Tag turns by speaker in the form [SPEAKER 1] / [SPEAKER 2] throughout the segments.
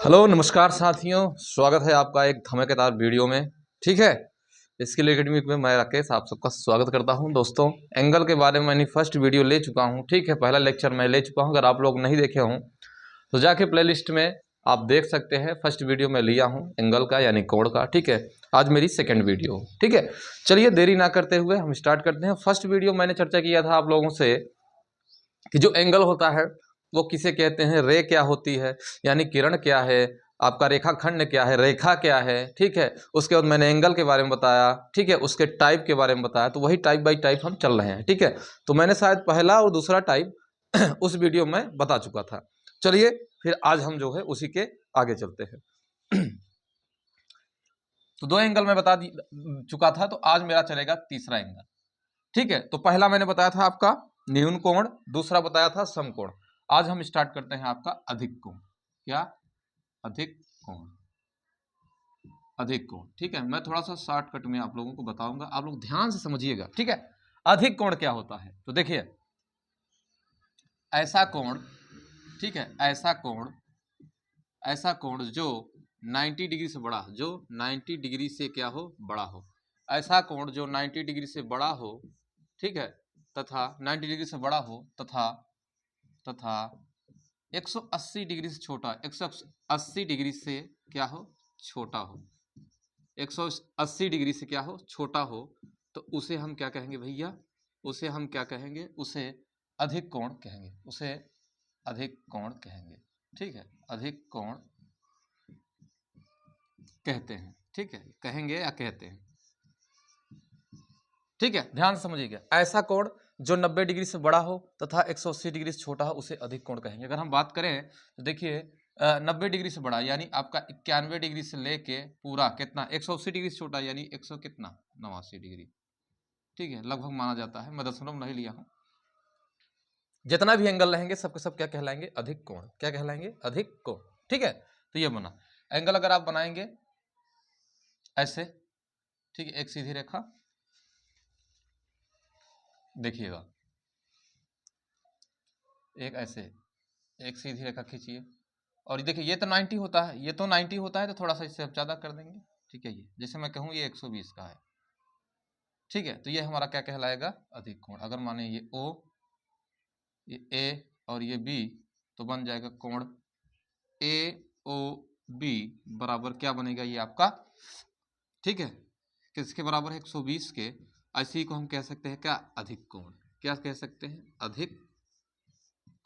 [SPEAKER 1] Hello नमस्कार साथियों, स्वागत है आपका एक धमाकेदार वीडियो में। ठीक है, स्किल एकेडमी में मैं राकेश आप सबका स्वागत करता हूं। दोस्तों, एंगल के बारे में मैंने फर्स्ट वीडियो ले चुका हूं। ठीक है, पहला लेक्चर मैं ले चुका हूं। अगर आप लोग नहीं देखे हों तो जाके प्लेलिस्ट में आप देख सकते हैं। फर्स्ट वीडियो मैं लिया हूँ एंगल का यानी कोण का। ठीक है, आज मेरी सेकेंड वीडियो। ठीक है, चलिए देरी ना करते हुए हम स्टार्ट करते हैं। फर्स्ट वीडियो मैंने चर्चा किया था आप लोगों से कि जो एंगल होता है वो किसे कहते हैं, रे क्या होती है यानी किरण क्या है, आपका रेखाखंड क्या है, रेखा क्या है। ठीक है, उसके बाद मैंने एंगल के बारे में बताया। ठीक है, उसके टाइप के बारे में बताया। तो वही टाइप बाय टाइप हम चल रहे हैं। ठीक है, तो मैंने शायद पहला और दूसरा टाइप उस वीडियो में बता चुका था। चलिए फिर आज हम जो है उसी के आगे चलते हैं। तो दो एंगल मैं बता चुका था, तो आज मेरा चलेगा तीसरा एंगल। ठीक है, तो पहला मैंने बताया था आपका न्यून कोण, दूसरा बताया था समकोण। आज हम स्टार्ट करते हैं आपका अधिक कोण। क्या? अधिक कोण। अधिक कोण। ठीक है, मैं थोड़ा सा शॉर्टकट में आप लोगों को बताऊंगा, आप लोग ध्यान से समझिएगा। ठीक है, अधिक कोण क्या होता है तो देखिए, ऐसा कोण, ठीक है, ऐसा कोण जो 90 डिग्री से बड़ा, जो 90 डिग्री से क्या हो, बड़ा हो। ऐसा कोण जो 90 डिग्री से बड़ा हो, ठीक है, तथा 90 डिग्री से बड़ा हो तथा 180 डिग्री से छोटा, 180 डिग्री से क्या हो, छोटा हो, 180 डिग्री से क्या हो, छोटा हो, तो उसे हम क्या कहेंगे भैया, उसे हम क्या कहेंगे, उसे अधिक कोण कहेंगे, उसे अधिक कोण कहेंगे। ठीक है, अधिक कोण कहते हैं। ठीक है, कहेंगे या कहते हैं। ठीक है, ध्यान से समझिएगा। ऐसा कोण जो 90 डिग्री से बड़ा हो तथा 180 डिग्री से छोटा हो उसे अधिक कोण कहेंगे। अगर हम बात करें तो देखिए, 90 डिग्री से बड़ा यानी आपका 91 डिग्री से लेके पूरा कितना, 180 डिग्री से छोटा यानी 100 कितना, 89 डिग्री। ठीक है, लगभग माना जाता है, मैं दशमलव नहीं लिया हूं। जितना भी एंगल रहेंगे सबके सब क्या कहलाएंगे, अधिक कोण। क्या कहलाएंगे, अधिक कोण। ठीक है, तो ये बना एंगल। अगर आप बनाएंगे ऐसे, ठीक है, एक सीधी रेखा देखिएगा, एक ऐसे एक सीधी रेखा खींचिए, और देखिए ये तो 90 होता है, ये तो 90 होता है, तो थोड़ा सा इससे अब ज़्यादा कर देंगे। ठीक है, ये जैसे मैं कहूँ ये 120 का है। ठीक है, तो ये हमारा क्या कहलाएगा, अधिक कोण। अगर माने ये O, ये A और ये B, तो बन जाएगा कोण AOB बराबर क्या बनेगा, ये आपका, ठीक है, किसके बराबर है, 120 के। ऐसे ही को हम कह सकते हैं क्या, अधिक कोण। क्या कह सकते हैं, अधिक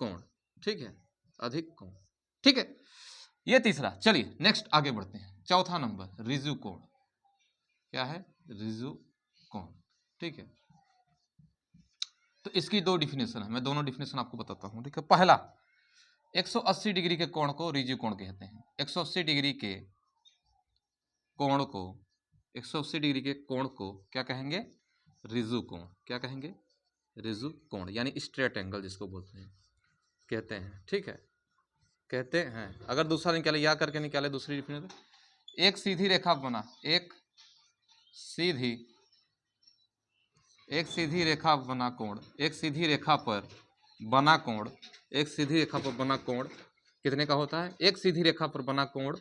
[SPEAKER 1] कोण। ठीक है, अधिक कोण। ठीक है, ये तीसरा। चलिए नेक्स्ट आगे बढ़ते हैं। चौथा नंबर रिजु कोण। क्या है, रिजु कोण। ठीक है, तो इसकी दो डिफिनेशन है, मैं दोनों डिफिनेशन आपको बताता हूं। ठीक है, पहला 180 डिग्री के कोण को रिजु कोण कहते हैं। 180 डिग्री के कोण को, 180 डिग्री के कोण को क्या कहेंगे, रिजु कोण। क्या कहेंगे, रिजु कोण यानी स्ट्रेट एंगल जिसको बोलते हैं, कहते हैं। ठीक है, कहते हैं। अगर दूसरा निकाले, या करके निकाले दूसरी डिफिनेशन, एक सीधी रेखा बना, सीधी एक सीधी रेखा बना कोण, एक सीधी रेखा पर बना कोण, एक सीधी रेखा पर बना कोण कितने का होता है, एक सीधी रेखा पर बना कोण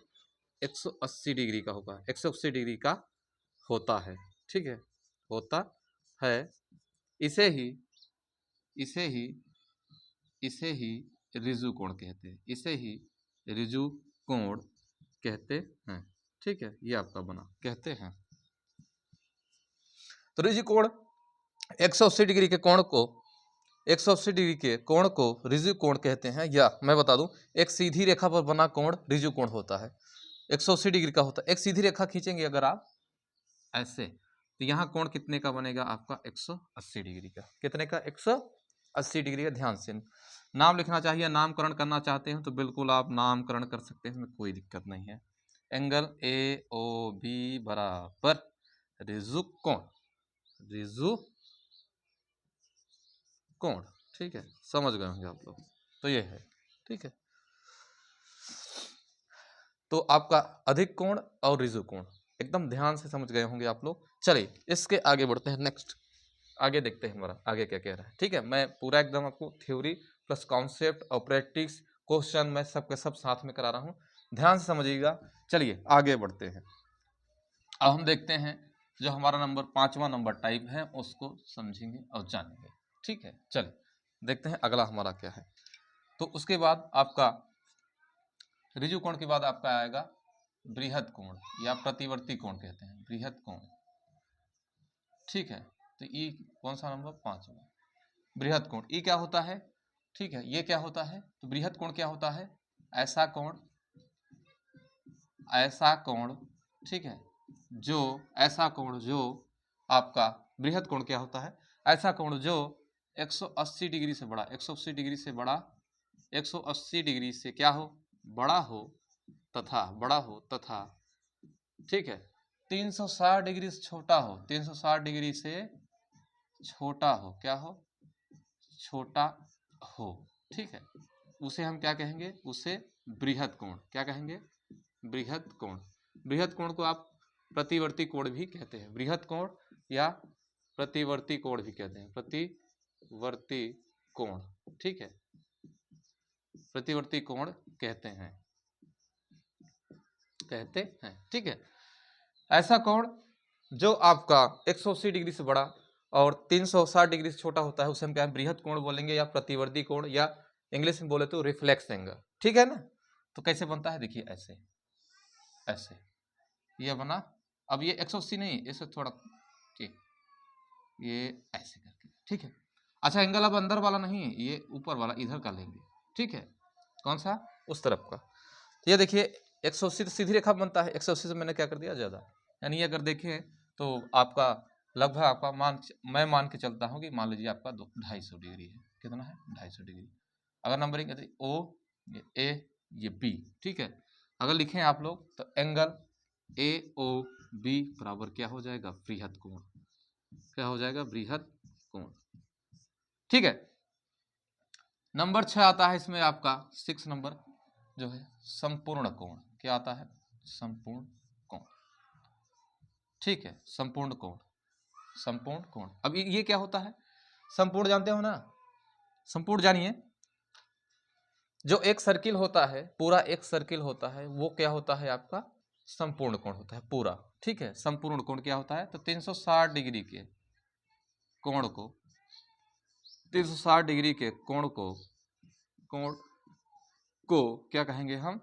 [SPEAKER 1] 180 डिग्री का होगा, 180 डिग्री का होता है। ठीक है, होता है। इसे ही इसे ही इसे ही रिजु कोण कहते हैं, इसे ही रिजु कोण कहते हैं। ठीक है, ये आपका बना, कहते हैं। तो रिजु कोण 180 डिग्री के कोण को, 180 डिग्री के कोण को रिजु कोण कहते हैं। या मैं बता दूं, एक सीधी रेखा पर बना कोण रिजु कोण होता है, 180 डिग्री का होता है। एक सीधी रेखा खींचेंगे अगर आप ऐसे, तो यहाँ कोण कितने का बनेगा आपका, 180 डिग्री का। कितने का, 180 डिग्री का। ध्यान से नाम लिखना चाहिए, नामकरण करना चाहते हैं तो बिल्कुल आप नामकरण कर सकते हैं, कोई दिक्कत नहीं है। एंगल AOB बराबर रिजु कोण, रिजु कोण। ठीक है, समझ गए होंगे आप लोग, तो ये है। ठीक है, तो आपका अधिक कोण और रिजु कोण एकदम ध्यान से समझ गए होंगे आप लोग। चलिए इसके आगे बढ़ते हैं, नेक्स्ट आगे देखते हैं हमारा आगे क्या कह रहा है। ठीक है, मैं पूरा एकदम आपको थ्योरी प्लस कॉन्सेप्ट और प्रैक्टिस क्वेश्चन मैं सबके सब साथ में करा रहा हूँ। ध्यान से समझिएगा। चलिए आगे बढ़ते हैं। अब हम देखते हैं जो हमारा नंबर 5वां नंबर टाइप है उसको समझेंगे और जानेंगे। ठीक है, चलिए देखते हैं अगला हमारा क्या है। तो उसके बाद आपका ऋजु कोण के बाद आपका आएगा बृहद कोण या प्रतिवर्ती कोण कहते हैं, बृहद कोण। ठीक है, तो ई कौन सा नंबर 5वां बृहद कोण। ई क्या होता है, ठीक है, ये क्या होता है, तो बृहद कोण क्या होता है, ऐसा कोण, ऐसा कोण, ठीक है, जो ऐसा कोण जो आपका बृहद कोण क्या होता है, ऐसा कोण जो 180 डिग्री से बड़ा, 180 डिग्री से बड़ा, 180 डिग्री से क्या हो, बड़ा हो तथा बड़ा हो तथा, ठीक है, 360 डिग्री से छोटा हो, 360 डिग्री से छोटा हो, क्या हो, छोटा हो। ठीक है, उसे हम क्या कहेंगे, उसे बृहद कोण, क्या कहेंगे, बृहद कोण। बृहद कोण को आप प्रतिवर्ती कोण भी कहते हैं, बृहद कोण या प्रतिवर्ती कोण भी कहते हैं, प्रतिवर्ती कोण। ठीक है, प्रतिवर्ती कोण कहते हैं, कहते हैं। ठीक है, ऐसा कोण जो आपका 180 डिग्री से बड़ा और 360 डिग्री से छोटा होता है उसे हम क्या बृहद कोण बोलेंगे या प्रतिवर्ती कोण, या इंग्लिश में बोले तो रिफ्लेक्स एंगल। ठीक है ना, तो कैसे बनता है, देखिए ऐसे, ऐसे ये बना। अब ये 180 नहीं, इसे थोड़ा, ठीक, ये ऐसे करके, ठीक है। अच्छा, एंगल अब अंदर वाला नहीं है, ये ऊपर वाला इधर का लेंगे। ठीक है, कौन सा, उस तरफ का। ये देखिए 180 तो सीधी रेखा बनता है, 180 से मैंने क्या कर दिया ज़्यादा, यानी अगर देखें तो आपका लगभग आपका मैं मान के चलता हूँ कि मान लीजिए आपका 250 डिग्री है, कितना है 250 डिग्री। अगर नंबरिंग कहते ओ, ये ए, ये बी। ठीक है, अगर लिखें आप लोग तो एंगल ए ओ बी बराबर क्या हो जाएगा, बृहद कोण, क्या हो जाएगा, बृहद कोण। ठीक है, नंबर 6 आता है इसमें आपका 6 नंबर जो है संपूर्ण कोण, क्या आता है, संपूर्ण कोण। ठीक है, संपूर्ण कोण, संपूर्ण कोण। अब ये क्या होता है, संपूर्ण जानते हो ना, संपूर्ण जानिए, जो एक सर्किल होता है, पूरा एक सर्किल होता है, वो क्या होता है आपका संपूर्ण कोण होता है पूरा। ठीक है, संपूर्ण कोण क्या होता है, तो 360 डिग्री के कोण को, 360 डिग्री के कोण को क्या कहेंगे हम,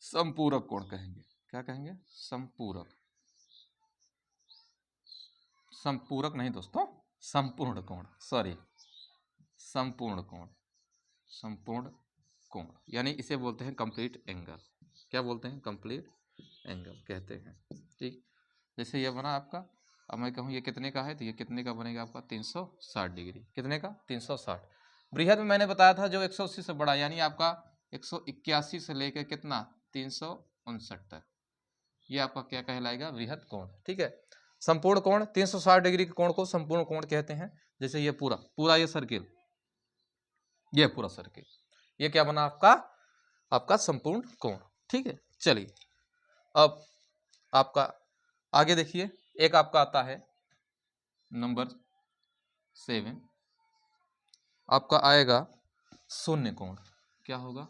[SPEAKER 1] संपूरक कोण कहेंगे। क्या कहेंगे, संपूरक, संपूरक नहीं दोस्तों, संपूर्ण कोण, सॉरी, संपूर्ण कोण, संपूर्ण कोण, यानी इसे बोलते हैं कंप्लीट एंगल। क्या बोलते हैं, कंप्लीट एंगल कहते हैं। ठीक, जैसे ये बना आपका, अब मैं कहूँ ये कितने का है, तो ये कितने का बनेगा आपका 360 डिग्री, कितने का 360। बृहद में मैंने बताया था जो 180 से बड़ा, यानी आपका 181 से लेकर कितना 359 तक, ये आपका क्या कहलाएगा, बृहद कोण। ठीक है, संपूर्ण कोण 360 डिग्री के कोण को संपूर्ण कोण कहते हैं। जैसे ये पूरा पूरा ये सर्किल, ये पूरा सर्किल, ये क्या बना आपका, आपका संपूर्ण कोण। ठीक है, चलिए अब आपका आगे देखिए, एक आपका आता है नंबर 7, आपका आएगा शून्य कोण। क्या होगा,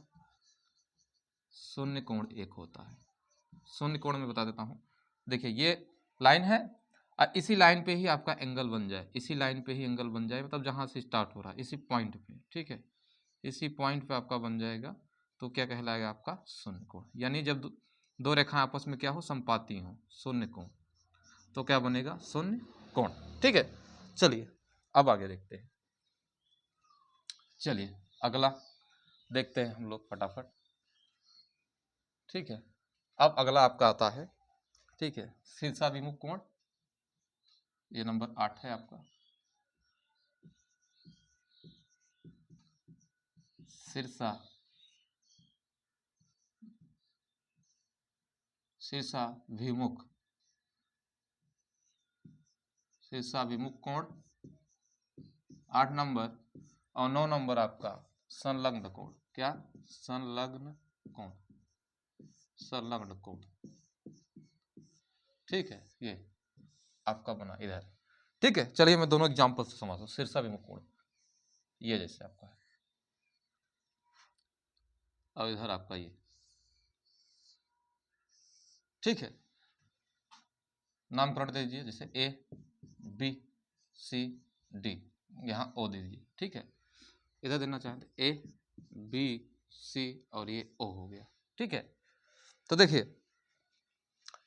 [SPEAKER 1] शून्य कोण एक होता है। शून्य कोण में बता देता हूँ, देखिए ये लाइन है और इसी लाइन पे ही आपका एंगल बन जाए, इसी लाइन पे ही एंगल बन जाए, मतलब जहाँ से स्टार्ट हो रहा है इसी पॉइंट पे। ठीक है, इसी पॉइंट पे आपका बन जाएगा, तो क्या कहलाएगा आपका शून्य कोण। यानी जब दो रेखाएं आपस में क्या हो, संपाती हो, शून्य कोण, तो क्या बनेगा, शून्य कोण। ठीक है, चलिए अब आगे देखते हैं। चलिए अगला देखते हैं हम लोग फटाफट। ठीक है, अब अगला आपका आता है, ठीक है, शीर्षाभिमुख कोण, ये नंबर 8 है आपका, शीर्षाभिमुख, शीर्षाभिमुख कोण 8 नंबर, और 9 नंबर आपका संलग्न कोण। क्या, संलग्न कोण, संलग्न कोण। ठीक है, ये आपका बना इधर। ठीक है, चलिए मैं दोनों एग्जांपल से समझाता हूँ। शीर्षाभिमुख कोण ये जैसे आपका है, और इधर आपका ये, ठीक है, नामकरण दे दीजिए, जैसे A B C D, यहाँ O दे दीजिए। ठीक है, इधर देना चाहें तो A B C और ये O हो गया। ठीक है, तो देखिए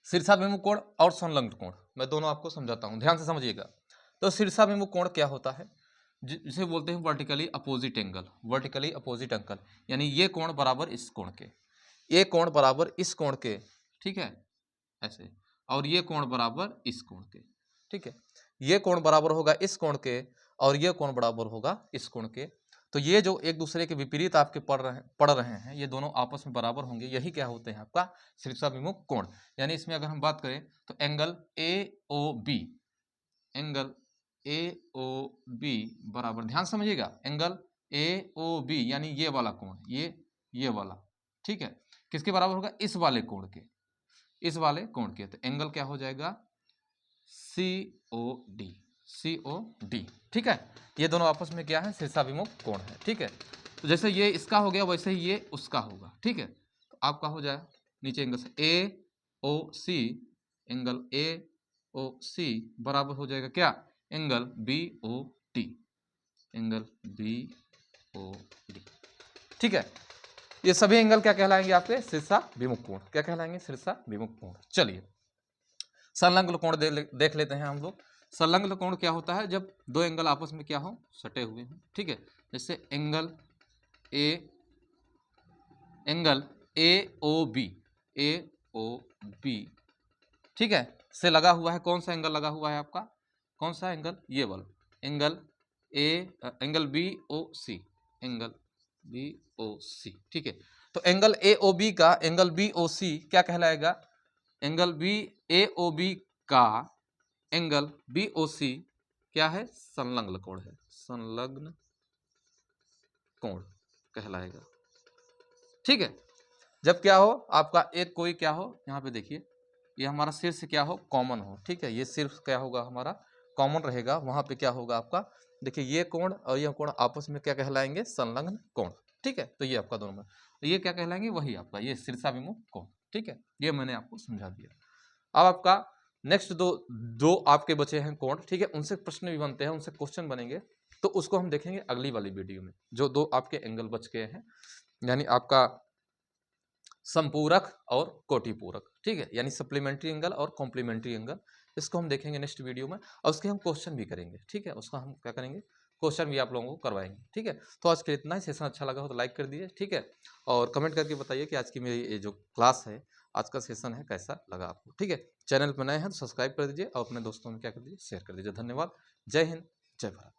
[SPEAKER 1] शीर्षाभिमुख कोण और संलग्न कोण मैं दोनों आपको समझाता हूं, ध्यान से समझिएगा। तो शीर्षाभिमुख कोण क्या होता है, जिसे बोलते हैं vertically opposite angle. Vertically opposite angle यानी ये कोण बराबर इस कोण के, ये कोण बराबर इस कोण के, ठीक है ऐसे, और ये कोण बराबर इस कोण के। ठीक है, ये कोण बराबर होगा इस कोण के और ये कोण बराबर होगा इस कोण के। तो ये जो एक दूसरे के विपरीत आपके पड़ रहे हैं, ये दोनों आपस में बराबर होंगे, यही क्या होते हैं आपका शीर्षाभिमुख कोण। यानी इसमें अगर हम बात करें तो एंगल AOB, एंगल AOB बराबर, ध्यान समझिएगा, एंगल AOB यानी ये वाला कोण, ये वाला, ठीक है, किसके बराबर होगा, इस वाले कोण के, इस वाले कोण के। तो एंगल क्या हो जाएगा COD, COD। ठीक है, ये दोनों आपस में क्या है, शीर्षाभिमुख कोण है। ठीक है, तो जैसे ये इसका हो गया वैसे ही ये उसका होगा। ठीक है, तो आपका हो जाए नीचे एंगल से AOC, एंगल AOC बराबर हो जाएगा क्या, एंगल BOD, एंगल BOD। ठीक है, ये सभी एंगल क्या कहलाएंगे आपके, शीर्षाभिमुख कोण। क्या कहलाएंगे, शीर्षाभिमुख कोण। चलिए संलग्न कोण देख लेते हैं हम लोग। संलग्न कोण क्या होता है, जब दो एंगल आपस में क्या हो, सटे हुए हैं। ठीक है, जैसे एंगल AOB, AOB, ठीक है, से लगा हुआ है, कौन सा एंगल लगा हुआ है आपका, कौन सा एंगल, ये वाला एंगल BOC, एंगल BOC। ठीक है, तो एंगल AOB का एंगल BOC क्या कहलाएगा, एंगल AOB का एंगल BOC क्या है, संलग्न कोण है, संलग्न कोण कहलाएगा। ठीक है, जब क्या हो आपका एक कोई क्या हो, यहाँ पे देखिए ये हमारा शीर्ष क्या हो, कॉमन हो। ठीक है, ये शीर्ष क्या होगा हमारा, कॉमन रहेगा, वहां पे क्या होगा आपका, देखिए ये कोण और ये कोण आपस में क्या कहलाएंगे, संलग्न कोण। ठीक है, तो ये आपका दोनों में, तो ये क्या कहलाएंगे, वही आपका ये शीर्षाभिमुख कोण। ठीक है, ये मैंने आपको समझा दिया। अब आपका नेक्स्ट दो आपके बचे हैं कोण। ठीक है, उनसे प्रश्न भी बनते हैं, उनसे क्वेश्चन बनेंगे, तो उसको हम देखेंगे अगली वाली वीडियो में। जो दो आपके एंगल बच गए हैं, यानी आपका संपूरक और कोटिपूरक। ठीक है, यानी सप्लीमेंट्री एंगल और कॉम्प्लीमेंट्री एंगल, इसको हम देखेंगे नेक्स्ट वीडियो में, और उसके हम क्वेश्चन भी करेंगे। ठीक है, उसका हम क्या करेंगे, क्वेश्चन भी आप लोगों को करवाएंगे। ठीक है, तो आज के लिए इतना ही। सेशन अच्छा लगा हो तो लाइक कर दीजिए। ठीक है, और कमेंट करके बताइए कि आज की मेरी ये जो क्लास है, आज का सेशन है, कैसा लगा आपको। ठीक है, चैनल पर नए हैं तो सब्सक्राइब कर दीजिए और अपने दोस्तों में क्या कर दीजिए, शेयर कर दीजिए। धन्यवाद, जय हिंद, जय भारत।